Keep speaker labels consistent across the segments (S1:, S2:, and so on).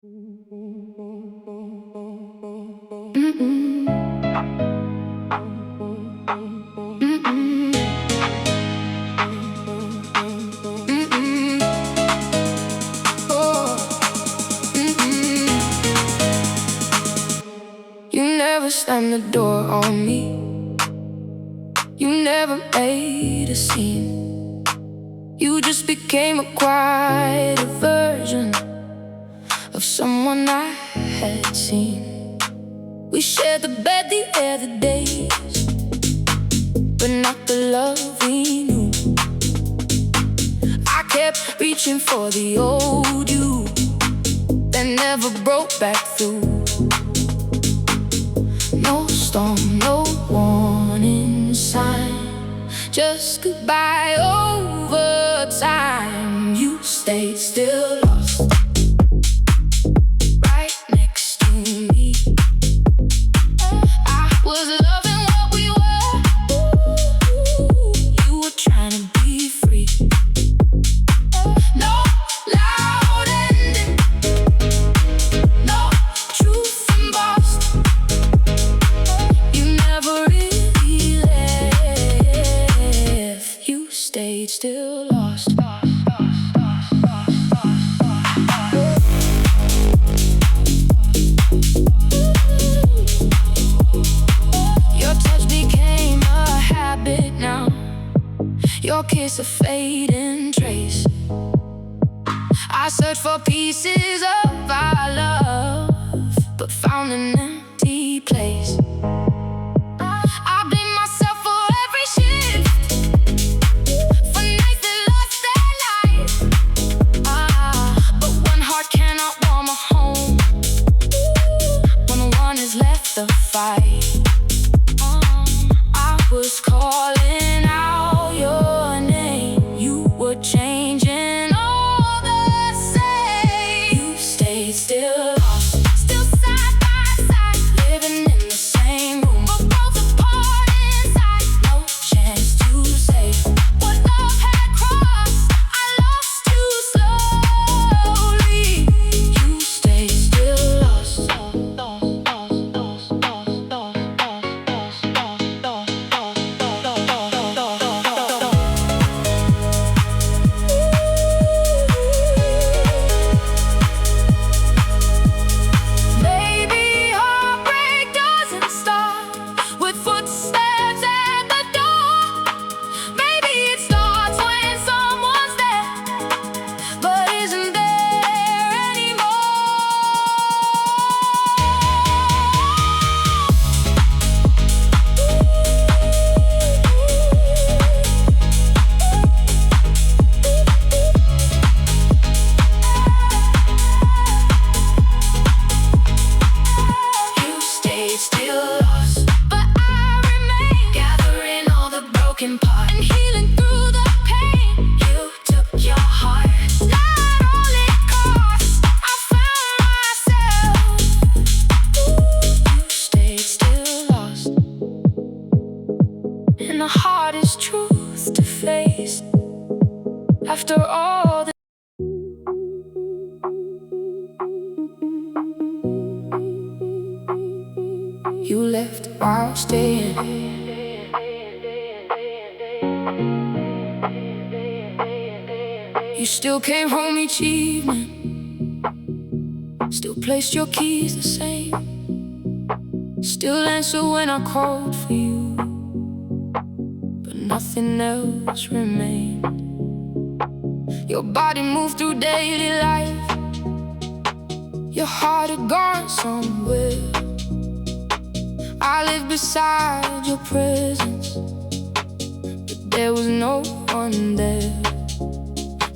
S1: Mm-mm. Mm-mm. Mm-mm. Oh. Mm-mm. You never slammed the door on me. You never made a scene. You just became a quieter version of someone I had seen. We shared the bed, the air, the days, but not the love we knew. I kept reaching for the old you that never broke back through. No storm, no warning sign, just goodbye over time. You stayed still lost right next to me. I was loving what we were. You were trying to be free. No loud ending, no truth embossed. You never really left. You stayed still lost. Your touch became a habit now. Your kiss a fading trace. I searched for pieces of our love, but found an empty place. I blame myself for every shift, for nights that lost their light. But one heart cannot warm a home when one has left the fight. I was calling out your name. You were changing all the same. You stayed still lost, still side by side, living in the same room, but worlds apart inside. No chance to say what love had crossed. I lost you slowly. You stayed still lost. Maybe heartbreak doesn't start with footsteps at the door. Maybe it starts when someone's there, but isn't there anymore. You stayed still lost, but I remain, gathering all the broken parts and healing through the pain. You took your heart, not all it cost. I found myself. You stayed still lost, and the hardest truth to face after all the you left while staying. You still came home each evening, still placed your keys the same, still answered when I called for you, but nothing else remained. Your body moved through daily life, your heart had gone somewhere. I lived beside your presence, but there was no one there.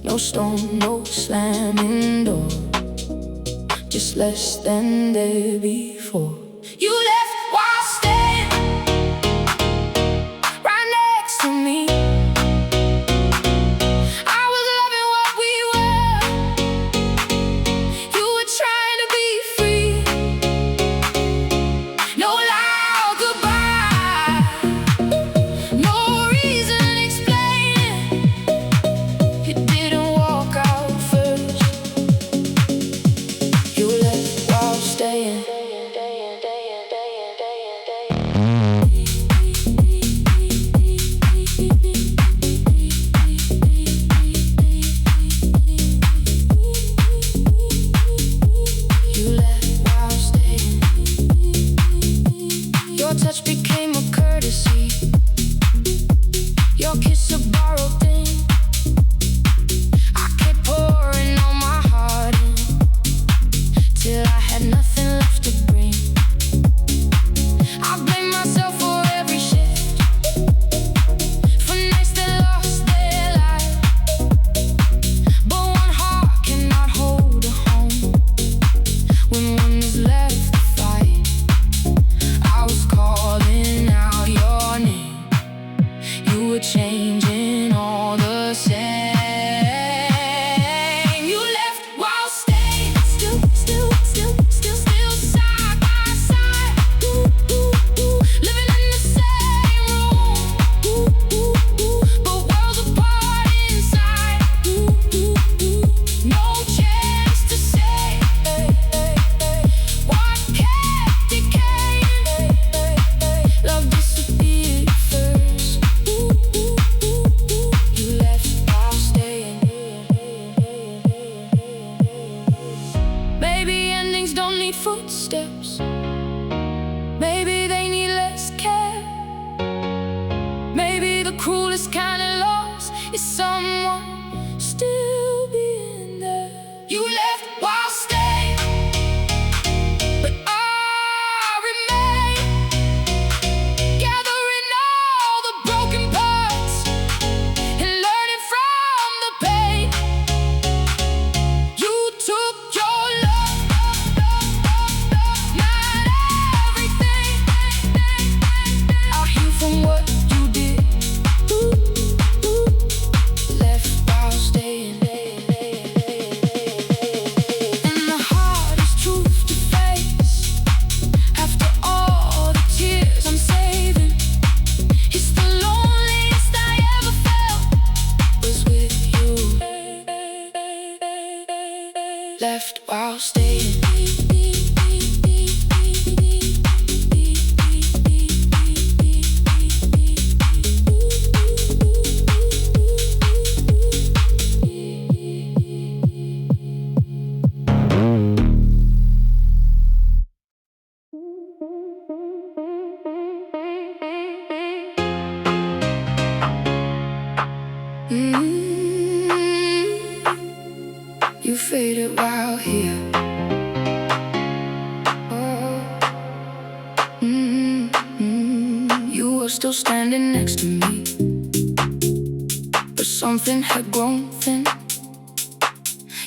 S1: No storm, no slamming door, just less than there before. You left while staying right next to me. I was loving what we were. You were trying to be free. No loud goodbye, no reason explaining. You didn't walk out first. You don't need footsteps. Maybe they need less care. Maybe the cruelest kind of loss is someone still being there. You left while staying, but I remain, gathering all the broken parts and learning from the pain. You took your love, not everything. I'll heal from what you did. Left while staying. And the hardest truth to face, after all the tears I'm saving, it's the loneliest I ever felt was with you. Left while staying. You faded while here. You were still standing next to me, but something had grown thin.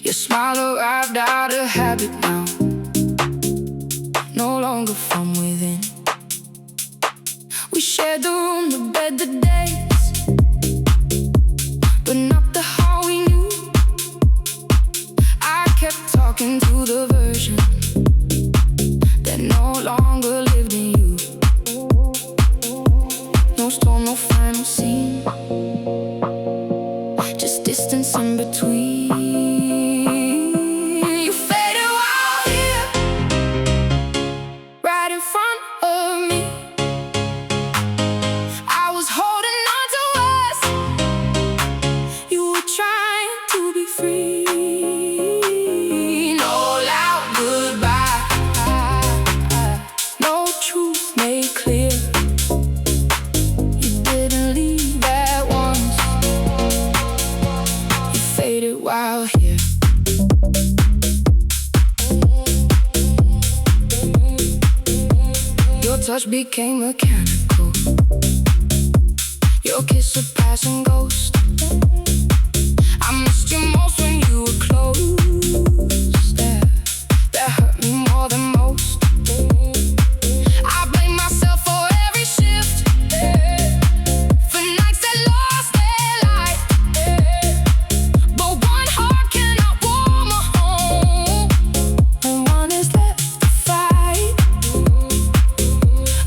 S1: Your smile arrived out of habit now, no longer from within. We shared the room, the bed, the days, but not the how we knew. I kept talking to the version that no longer lived in you. No storm, no final scene, just distance in between. You faded while here, right in front of me. I was holding on to us. You were trying to be free. No loud goodbye, no truth made clear. You didn't leave at once. You faded while here. Your touch became mechanical. Your kiss a passing ghost. I missed you most when you were close. That hurt me more than most. I blame myself for every shift, for nights that lost their light. But one heart cannot warm a home, and one is left to fight.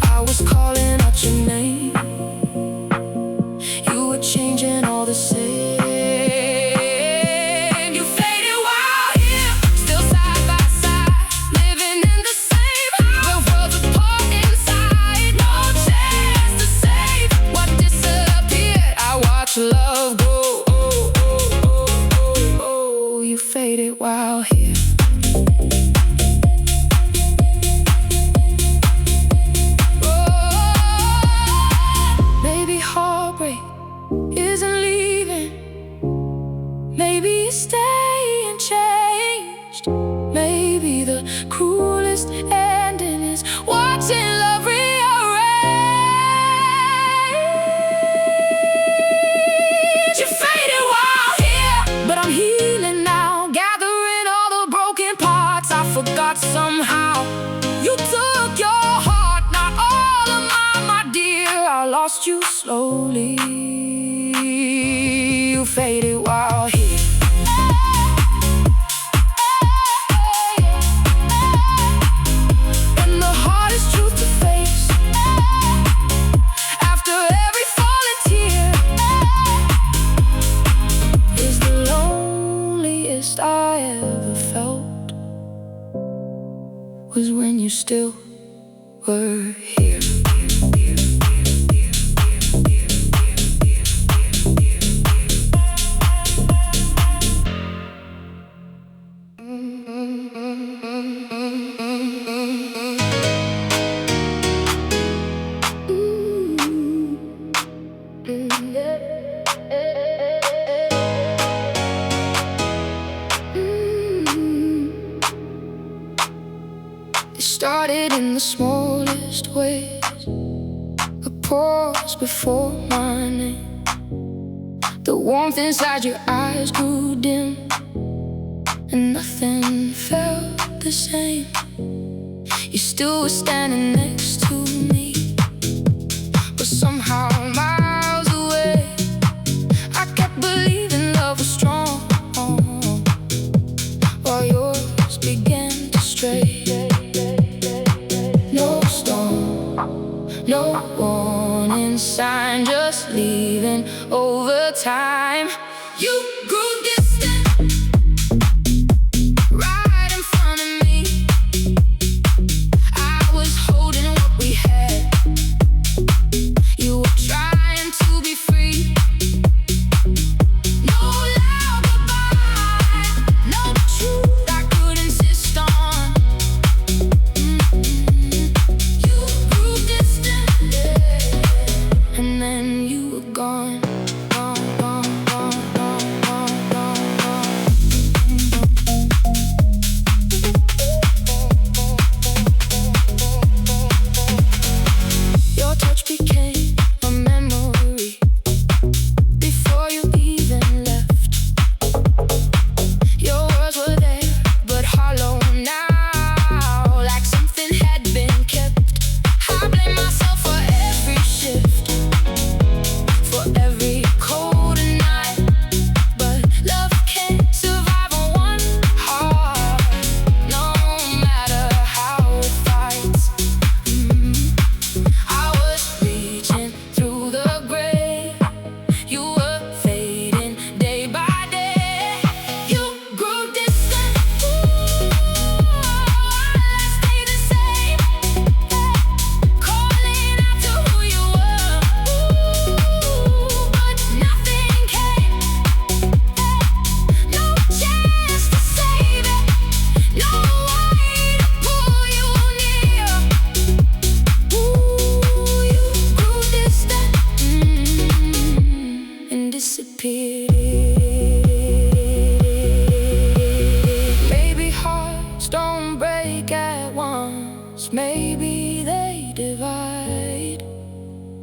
S1: I was calling out your name. You were changing all the same. You faded while here, still side by side, living in the same house. We're worlds apart inside, no chance to save what disappeared. I watch love go. Oh, oh, oh, oh, oh. You faded while here. Maybe heartbreak isn't leaving. Maybe it's staying changed. Maybe the cruelest ending is watching love rearrange. You faded while here, but I'm healing now, gathering all the broken parts I forgot somehow. You took your heart, not all of mine, my dear. I lost you slowly. You faded while here. And the hardest truth to face, after every fallen tear, is the loneliest I ever felt was when you still were here. Mm-hmm. It started in the smallest ways, a pause before my name. The warmth inside your eyes grew dim, and nothing felt the same. You still were standing next to me, but somehow miles away. I kept believing love was strong, while yours began to stray. No storm, no warning sign, just leaving over time. You grew distant right in front of me. I was holding what we had. You were trying to be free. No loud goodbye, no truth I could insist on. You grew distant, and then you were gone. Your touch became a memory before you even left. Your words were there, but hollow now, like something had been kept. I blame myself for every shift, for every cold night. But love can't survive on one heart, no matter how it fights. I was reaching through the grave. You were fading day by day. You grew distant, I stayed the same, calling out to who you were, but nothing came. No chance to save it, no way to pull you near. You grew distant, and disappeared. Maybe hearts don't break at once, maybe they divide.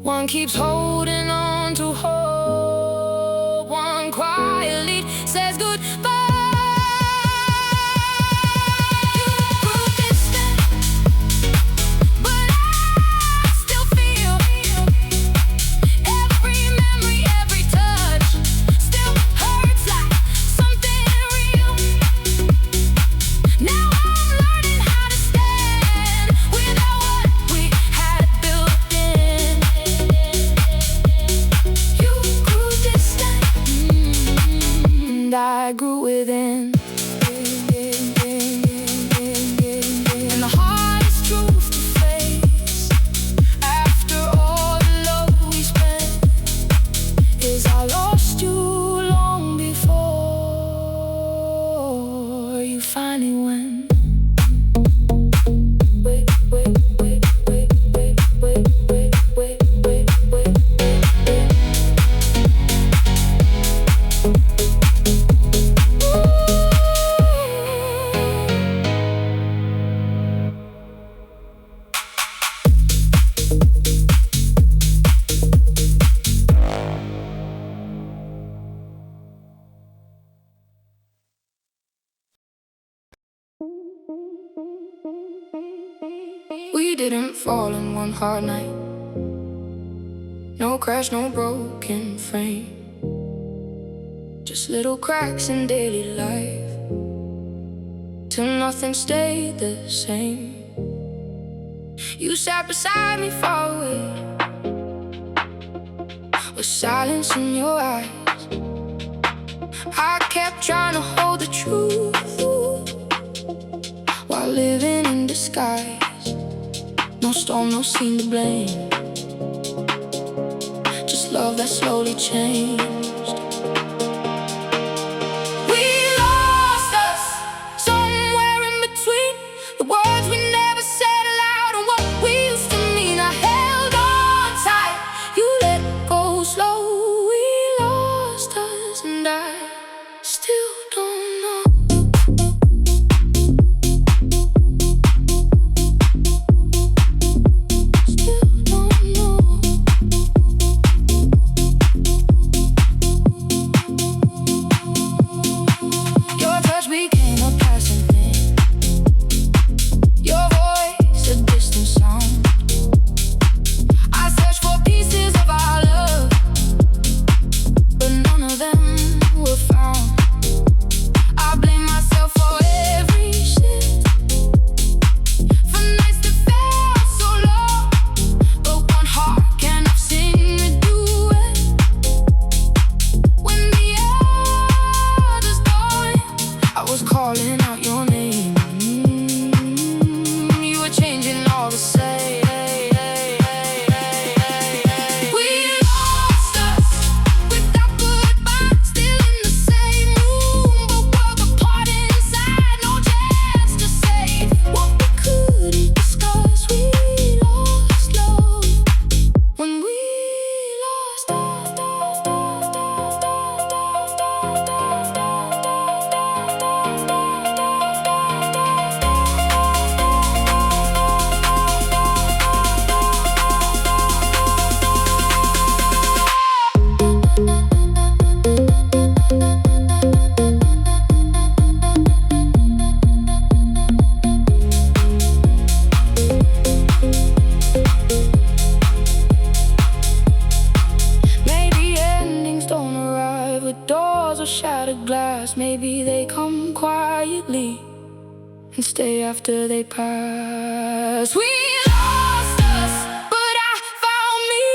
S1: One keeps holding on to hope, one quietly says goodbye. You grew distant, but I still feel every memory, every touch still hurts like something real. Now I'm learning how to stand without what we had built in. You grew distant, and I grew within. And the hardest truth to face after all the love we spent is I lost you long before you finally went. Wait, wait, wait, wait, wait, wait, wait, wait, wait, wait, We didn't fall in one hard night. No crash, no broken frame, just little cracks in daily life, till nothing stayed the same. You sat beside me far away, with silence in your eyes. I kept trying to hold the truth while living in disguise. No storm, no scene to blame, just love that slowly changed. We lost us somewhere in between the words we never said aloud and what we used to mean. I held on tight, you let go slow. We lost us, and I still don't know. day after they pass. We lost us, but I found me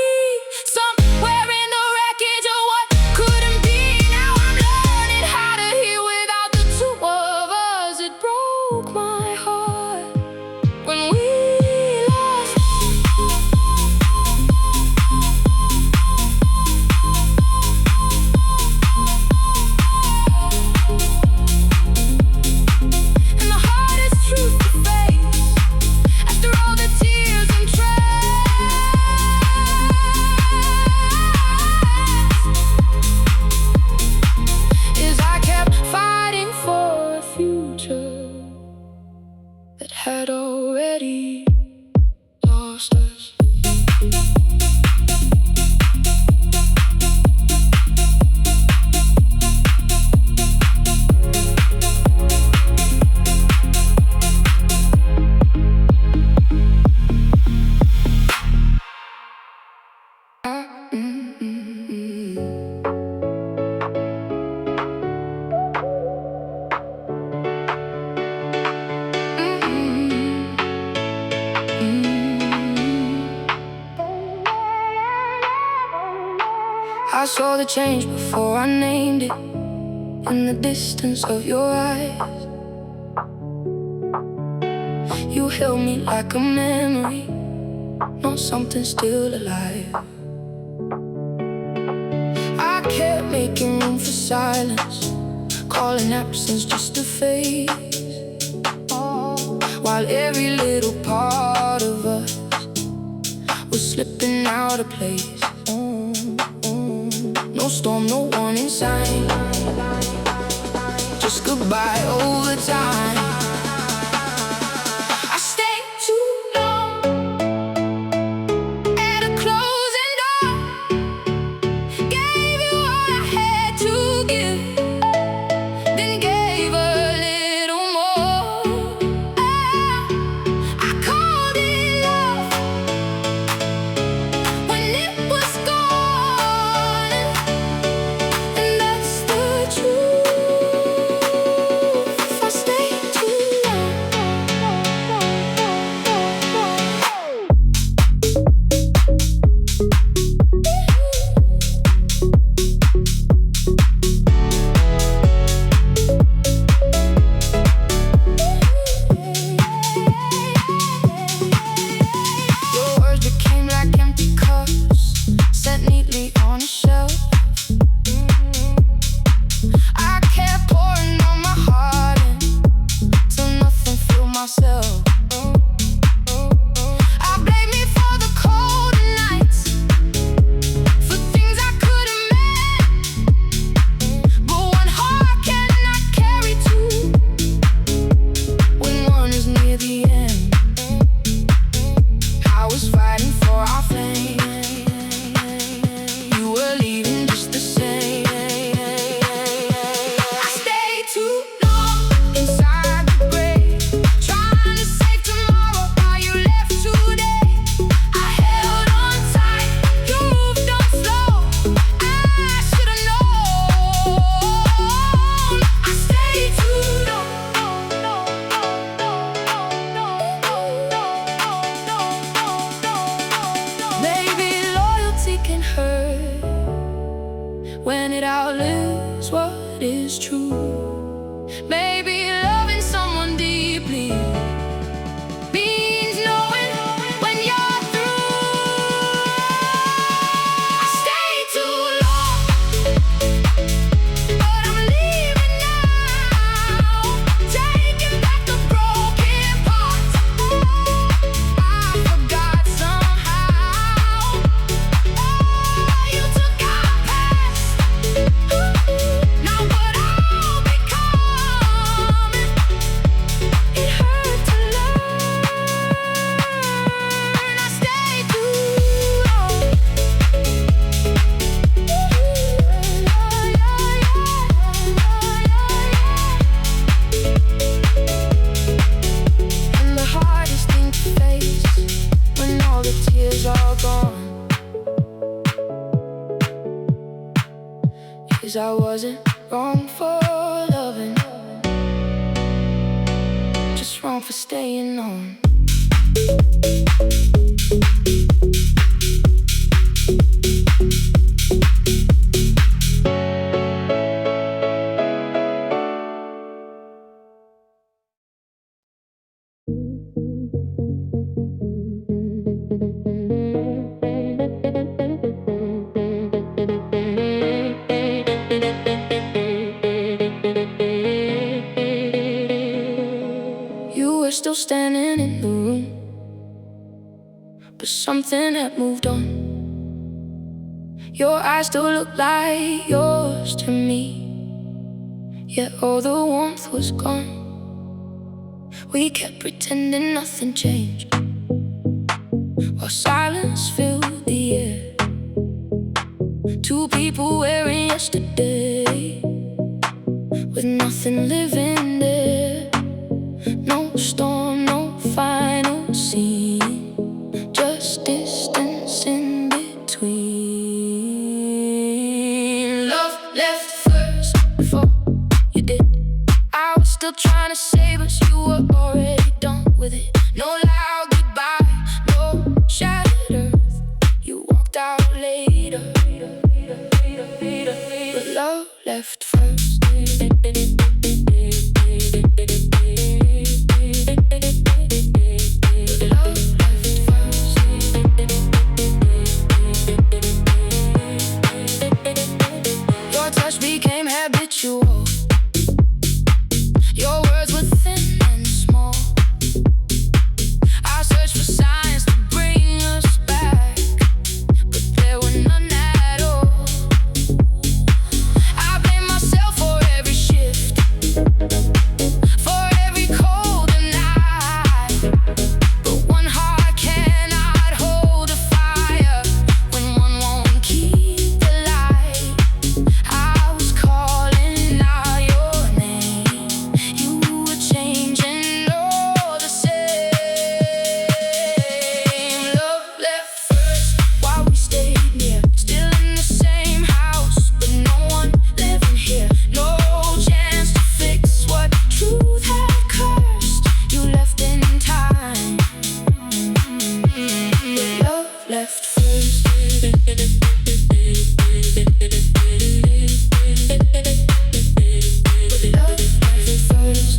S1: somewhere in the wreckage of what couldn't be. Now I'm learning how to hear without the two of us. It broke my heart when we lost. And the hardest truth to face after all the tears and is I kept fighting for a future that had already lost us. I saw the change before I named it in the distance of your eyes. You held me like a memory, not something still alive. I kept making room for silence, calling absence just a phase, while every little part of us was slipping out of place. No storm, no warning sign, just goodbye over time. I stayed too long at a closing door, gave you all I had to give, then gave a little more. I called it love when it was gone, and that's the truth. I stayed too long. Your words became like empty cups, set neatly on a shelf. I kept pouring on my heart till nothing filled myself. I blame me for the cold nights, for things I could have meant, but one heart cannot carry two when one is near the end. I was fighting for our flame, you were leaving just the same. I stayed too long inside the grave, trying to save tomorrow while you left today. I held on tight, you moved on slow. I should've known. I stayed too long. Maybe loyalty can hurt when it outlives what is true. Maybe loving someone deeply means knowing when you're through. I stayed too long, but I'm leaving now, taking back the broken parts I forgot somehow. You took our past, now what I'll become. It hurt to learn. I stayed too long. And the hardest thing to face when all the tears are gone is I wasn't wrong for loving, just wrong for staying on. You were still standing in the room, but something had moved on. Your eyes still look like yours to me, yet all the warmth was gone. We kept pretending nothing changed, while silence filled the air. Two people wearing yesterday, with nothing living there. No storm, no final scene, just distance in between. Love left first before you did. I was still trying to say, but you were already done with it. No loud goodbye, no shattered earth. You walked out later, but love left first. Your touch became habitual. Your words were thin and small. I searched for signs to bring us back, but there were none at all. I blame myself for every shift, for every cold night. But one heart cannot hold a fire when one won't keep the light. I was calling out your name, you were changing all the same. Love left first while we stayed near, still in the same house, but no one living here. No chance to fix what truth had cursed. You left in time, but love left first. Love left first.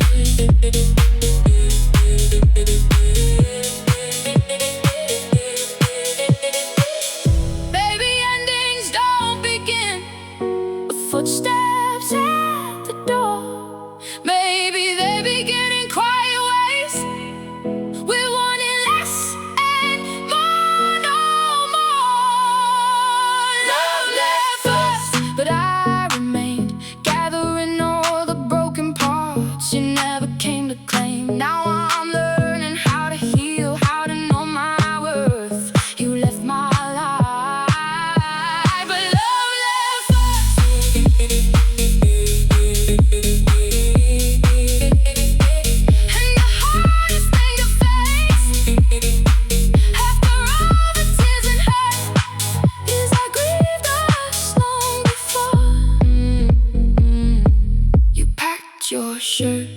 S1: Baby, endings don't begin with footsteps at the door. Maybe they begin in quiet ways, with wanting less and more, no more. Love left first, but I remained, gathering all the broken parts you never came to claim. Now I'm learning how to heal, how to know my worth. You left my life, but love left first. And the hardest thing to face, after all the tears and hurt, is I grieved us long before you packed your shirt.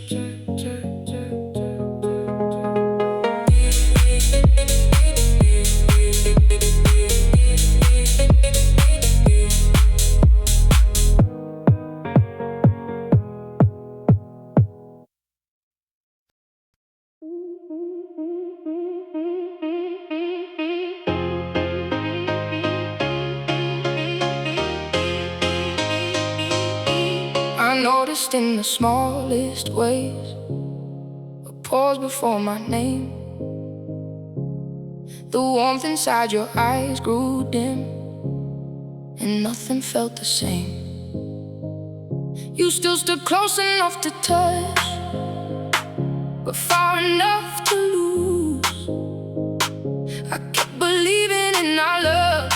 S1: I noticed in the smallest ways a pause before my name. The warmth inside your eyes grew dim, and nothing felt the same. You still stood close enough to touch, but far enough to lose. I kept believing in our love,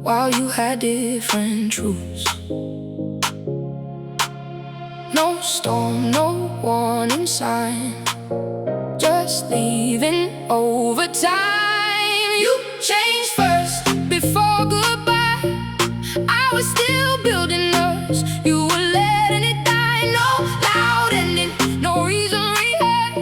S1: while you had different truths. No storm, no warning sign, just leaving over time. You changed first before goodbye. I was still building us, you were letting it die. No loud ending, no reason rehearsed.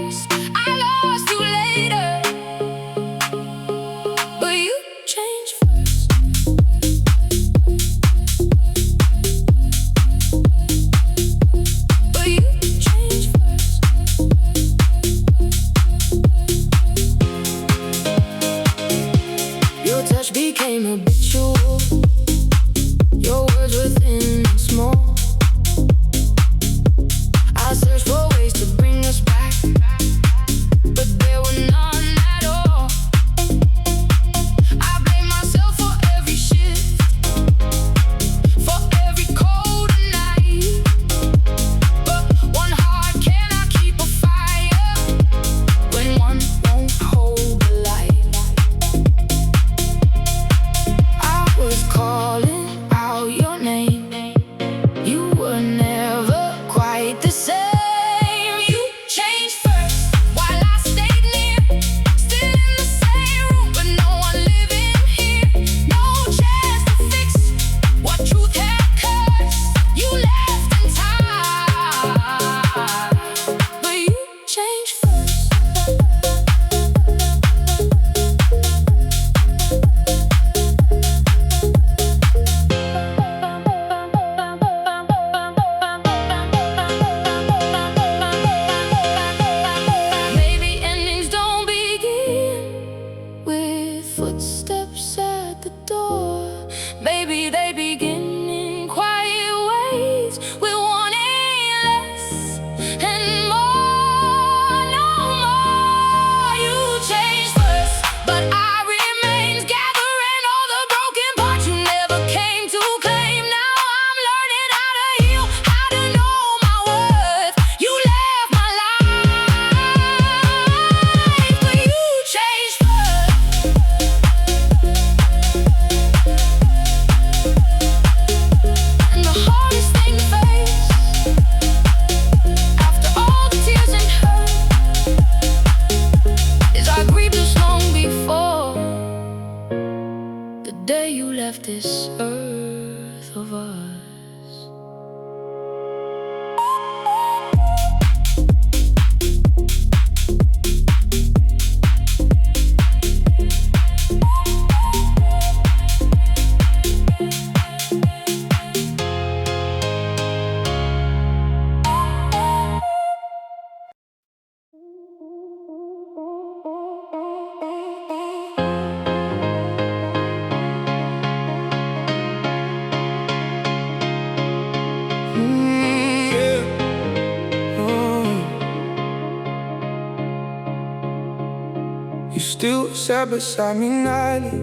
S1: You still sat beside me nightly,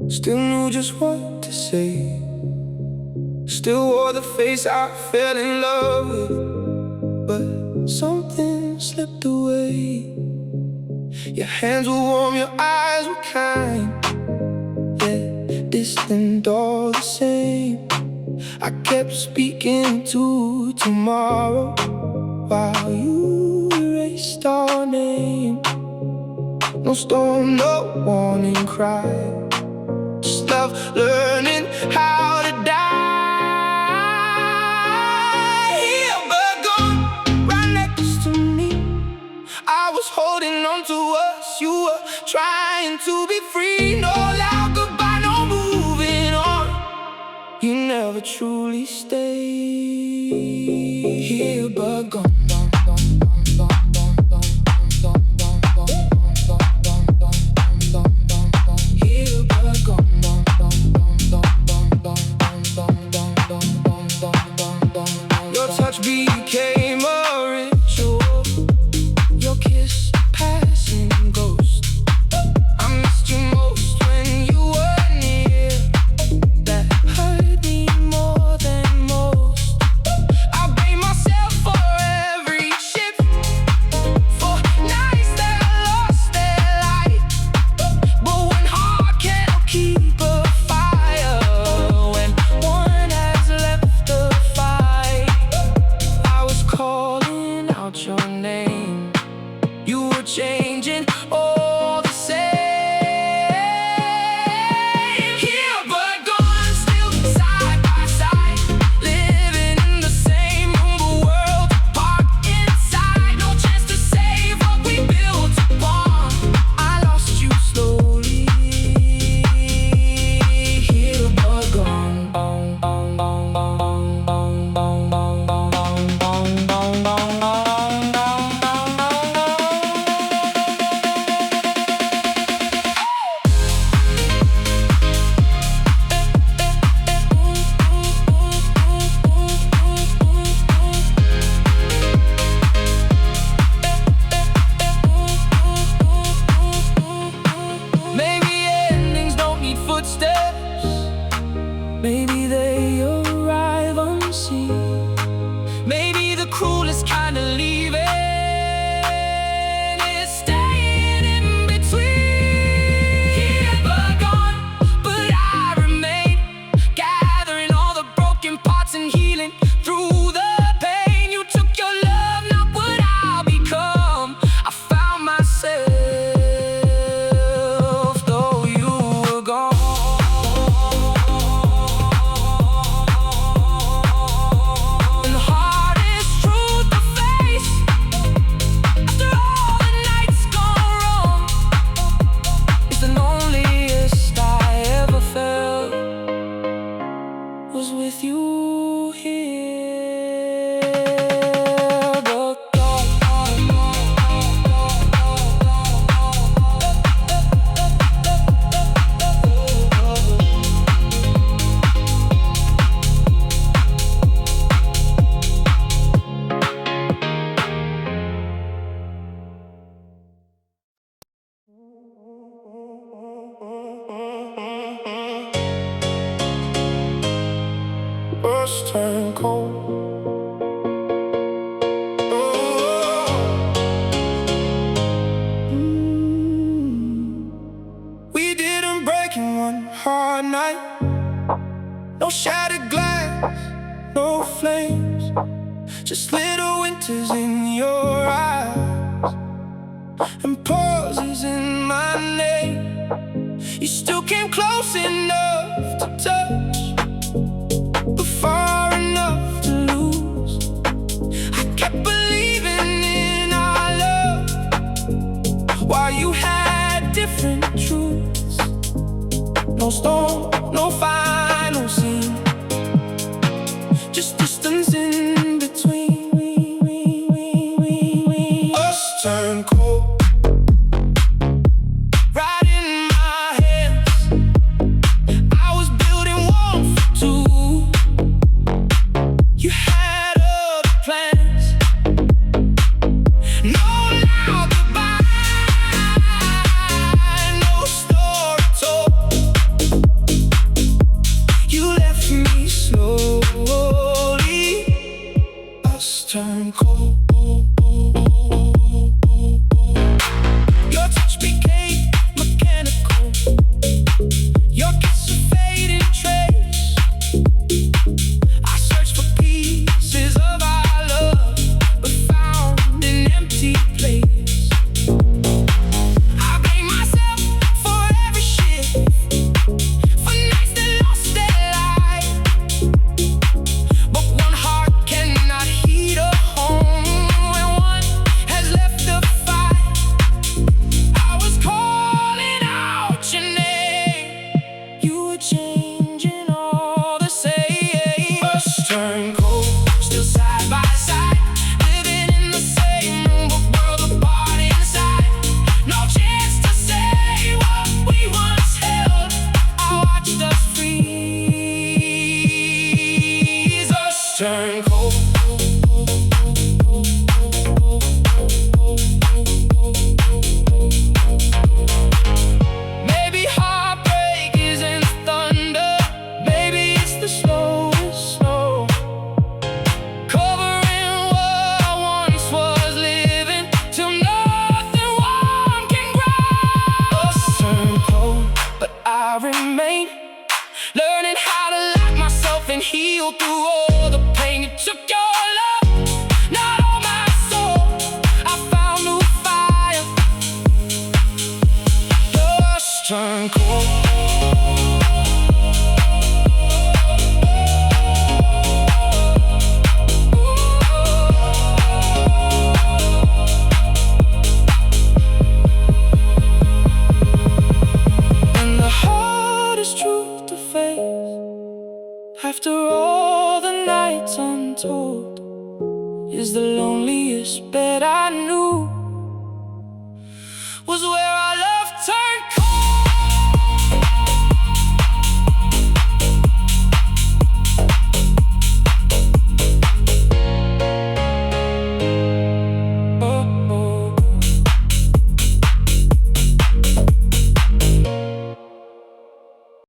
S1: still knew just what to say, still wore the face I fell in love with. But something slipped away. Your hands were warm, your eyes were kind, yet distant all the same. I kept speaking to tomorrow while you erased our name. No storm, no warning cry, just love learning how to die. Here but gone, right next to me. I was holding on to us, you were trying to be free. No loud goodbye, no moving on. You never truly stayed. Here but gone. Your touch became a ritual, your kiss a passing ghost. I missed you most when you were near. That hurt me more than most. I blame myself for every shift, for nights that lost their light. But one heart can't keep a fire when one has left the fight. I was calling out your name, you were changing all the same. Here but gone, still side by side, living in the same room, but worlds apart inside. No chance to save what we built upon. I lost you slowly. Here but gone. Maybe endings don't need footsteps, maybe they arrive unseen. Maybe the cruelest kind of leaving is staying in between. Here but gone, but I remain, gathering all the broken parts and healing through the pain. You took your love, not what I'll become. I found myself, though you were gone. And the hardest truth to face, after all the nights gone wrong, is the loneliest I ever felt was with you here but gone. Words turn cold. We didn't break in one hard night. No shattered glass, no flames, just little winters in your eyes and pauses in my name. You still came close enough to touch, but far enough to lose. I kept believing in our love while you had different truths. No storm, no final scene, just distance in between. Us turn cold, right in my hands. I was building warmth for two. You had other plans. No loud goodbye, and cold.